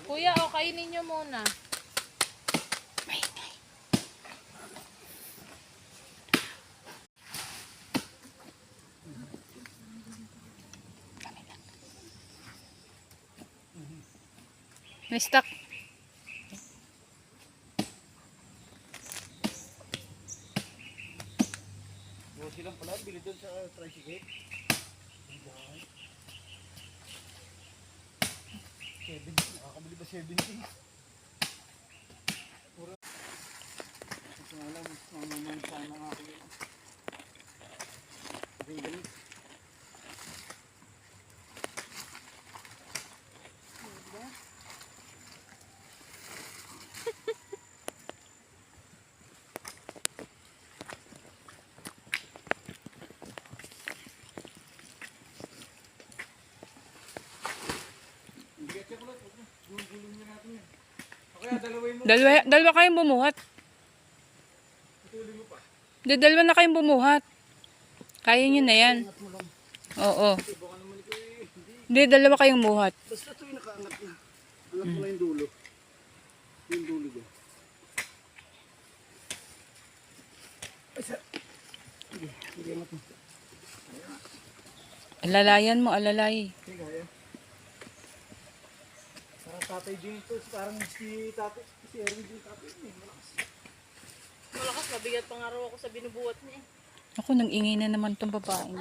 Kuya, o kainin nyo muna. May stock. Silang pala, bili doon sa tricycle. 70, nakakabili ba 70? Ito nga lang, mamaman sana nga ako yun. Okay, galing. Dalawa kayong bumuhat. Dalawa na kayong bumuhat. Kaya nyo na yan. Oo. Hindi, dalawa kayong muhat. Basta ito yung nakaangat na. Angat mo na yung dulo. Yung dulo dyan. Ay, sir. Sige, angat mo. Alalayan mo, alalay. Sige, kaya. Parang tatay Jane ito. Parang si tatay. Si Erwin Jane tatay. Malakas. Malakas, mabigat pa nga raw ako sa binubuhat niya. Ako, nang ingay na naman tong babae.